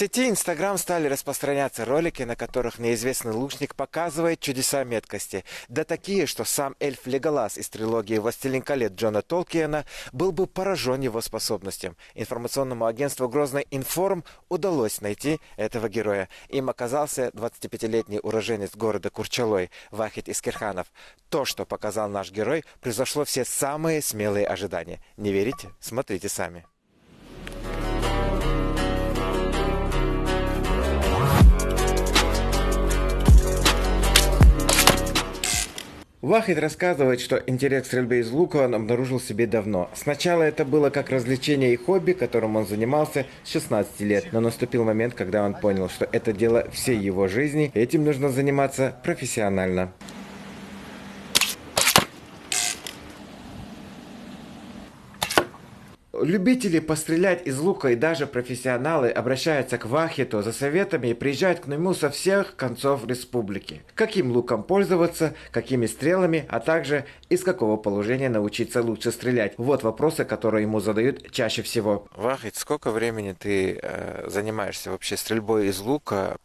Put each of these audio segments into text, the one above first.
сети Instagram стали распространяться ролики, на которых неизвестный лучник показывает чудеса меткости. Да такие, что сам эльф Леголас из трилогии «Властелин колец» Джона Толкиена был бы поражен его способностям. Информационному агентству «Грозный Информ» удалось найти этого героя. Им оказался 25-летний уроженец города Курчалой Вахид Искирханов. То, что показал наш герой, превзошло все самые смелые ожидания. Не верите? Смотрите сами. Вахид рассказывает, что интерес к стрельбе из лука он обнаружил в себе давно. Сначала это было как развлечение и хобби, которым он занимался с 16 лет. Но наступил момент, когда он понял, что это дело всей его жизни, и этим нужно заниматься профессионально. Любители пострелять из лука и даже профессионалы обращаются к Вахиту за советами и приезжают к нему со всех концов республики. Каким луком пользоваться, какими стрелами, а также из какого положения научиться лучше стрелять. Вот вопросы, которые ему задают чаще всего. Вахит, сколько времени ты занимаешься вообще стрельбой из лука?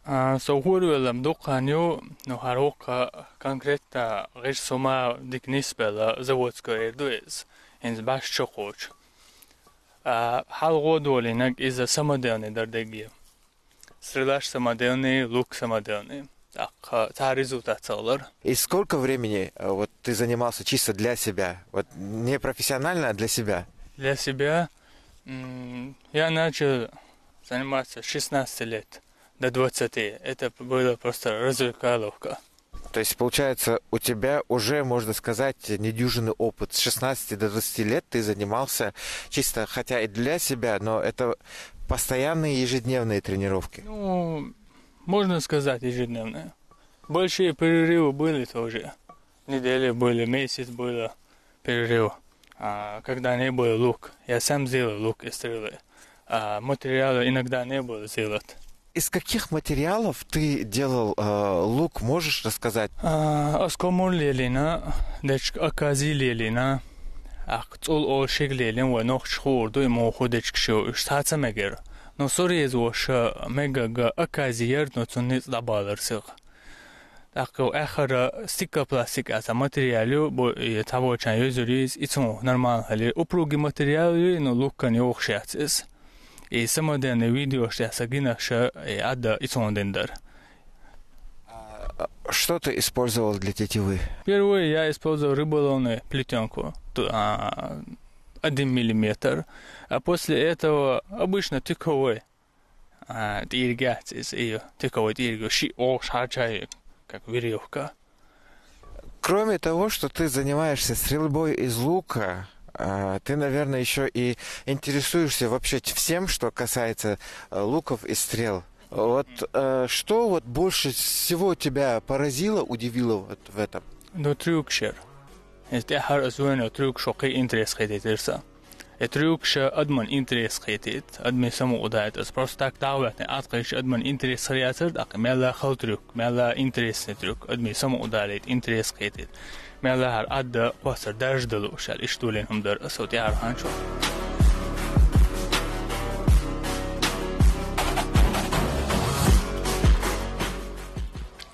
حلقه دولینک از سمادیانی در دیگه سرلاش سمادیانی лук самодельный так таризу тацалар. И сколько времени вот ты занимался чисто для себя, вот не профессионально, а для себя? Для себя я начал заниматься с 16 лет до 20. Это было просто развлекаловка. То есть, получается, у тебя уже, можно сказать, недюжинный опыт. С 16 до 20 лет ты занимался чисто, хотя и для себя, но это постоянные ежедневные тренировки. Ну, можно сказать, ежедневные. Большие перерывы были тоже. Недели были, месяц было перерыв. Когда не был лук, я сам сделал лук и стрелы. Материала иногда не было сделать. Из каких материалов ты делал лук, можешь рассказать? Оскомор лелина, дечк акази лелина, акцул олшиг лелин ва нохч хурду и моху дечк шо штаца мегер. Но сорез воша мегага аказиер но цунниц дабаларсыг. Акко ахара стикопластик аса материалю бо того чан юзурис ицмо нормал хали упруги материалы но луккан йохшяцис. И самодельный видео, что я сагинаша и ада и сондендер. Что ты использовал для тетивы? Первое я использовал рыболовную плетенку 1 миллиметр, а после этого обычно тыковой ирригация из ее тыковой ирригации, как веревка. Кроме того, что ты занимаешься стрельбой из лука, ты, наверное, еще и интересуешься вообще всем, что касается луков и стрел. Вот что вот больше всего тебя поразило, удивило вот в этом? Ну, трюкшер. Это харасуено трюк шоки интерес хедитерса. И трюкша адман интерес хедит, адми саму удает. Просто так давлетный аткаш адман интерес хедитер, так мела хал трюк, мела интересный трюк, адми саму удает интерес хедит. مالها عدى وصل درج دلوش على إشتولينهم در أصوات يعرفان شو.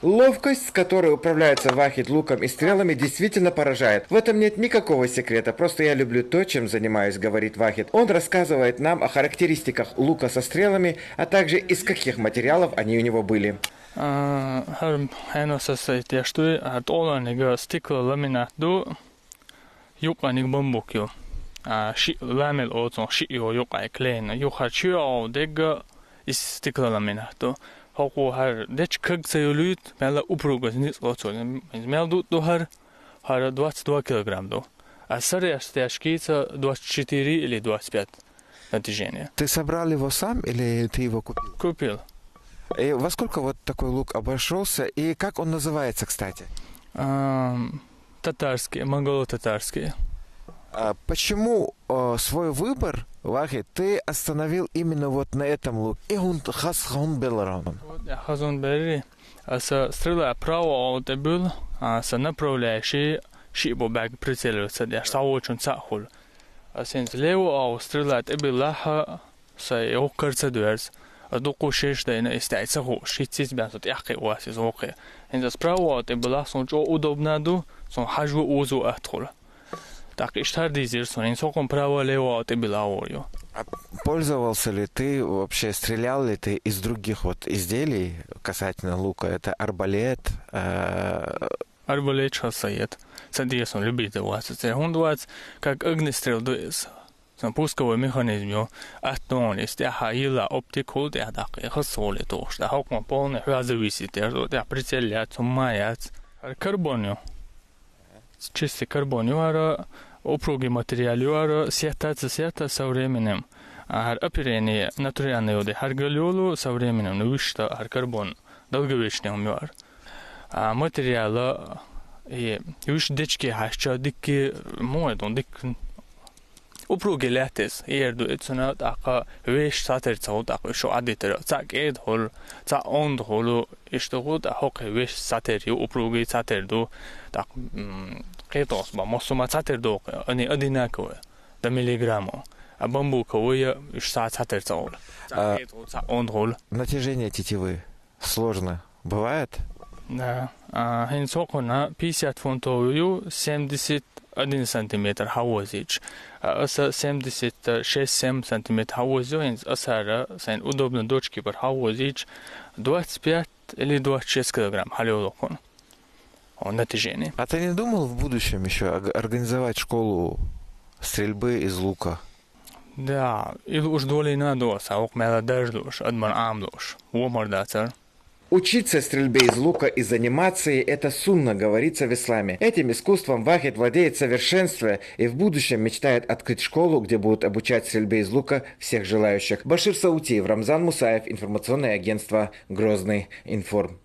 Ловкость, с которой управляется Вахид луком и стрелами, действительно поражает. В этом нет никакого секрета, просто я люблю то, чем занимаюсь, говорит Вахид. Он рассказывает нам о характеристиках лука со стрелами, а также из каких материалов они у него были. Här säger jag stod att alla niga stickla laminat då yuqa nig bambuk ju. Shi lamel åt shi ju yuqa klen yuqa chu och dega is stickla laminat då. Hako här det kag säger lut mella uprugas nis åt så mel då har 22 килограмм då. А саря стяжкица 24 или 25 натяжение. Ты собрал его сам или ты его купил? Купил. И во сколько вот такой лук обошелся? И как он называется, кстати? Татарский, монголо-татарский. Почему свой выбор, Вахид, ты остановил именно вот на этом луке? И он хасхун беларан. Хасхун белари. Стрела право от был, направляющий шибо бэг прицеливается, я стал очень цахул. Сен слева стрела от был лаха, са его карца дверс. докушеш да на истайца хош хитсис бясот яхи уасис оке инда справа те была сон чо удобнаду сон хажу узу атхол так иштар дизер сон ин сокон право лево те была орё. А пользовался ли ты, вообще стрелял ли ты из других вот изделий касательно лука? Это арбалет? Арбалет шассает. Садись он любит его. Он дует как огнестрел дует. Сон пусковой механизм атон есть хаила оптикол де атак хасоле тош. Да хокма полный зависит. Да прицелят суммаят. Карбонio. Чистый карбонio ара упругий материал ара сета со временем. А оперение натуральное де харгалиолу со временем новишта карбон долговечный умер. А материала и уж дички хаща дикки моедон дик упругий латис ерду ицна така веш сатер цаут така шо адитер цак ед хол ца онд холу иштогут хок веш сатер упругий сатер до так кетос ба мосума сатер до они одинаковые до миллиграмма. А бамбуковые уж сатер цаул. Ца онд хол. Натяжение тетивы сложно бывает? Да. Хин сокона 50 фунтовую 71 сантиметр хавозич. Аса 76-7 сантиметр хавозю, асара сайн удобно дочки бар хавозич 25 или 26 килограмм халёлокон. Он натяжение. А ты не думал в будущем еще организовать школу стрельбы из лука? Да, и уж доли надос, а ок мела дождуш, адман амдуш. Уомардацар. Учиться стрельбе из лука и заниматься – это сунна, говорится в исламе. Этим искусством Вахид владеет совершенствуя и в будущем мечтает открыть школу, где будут обучать стрельбе из лука всех желающих. Башир Саутиев, Рамзан Мусаев, информационное агентство «Грозный информ».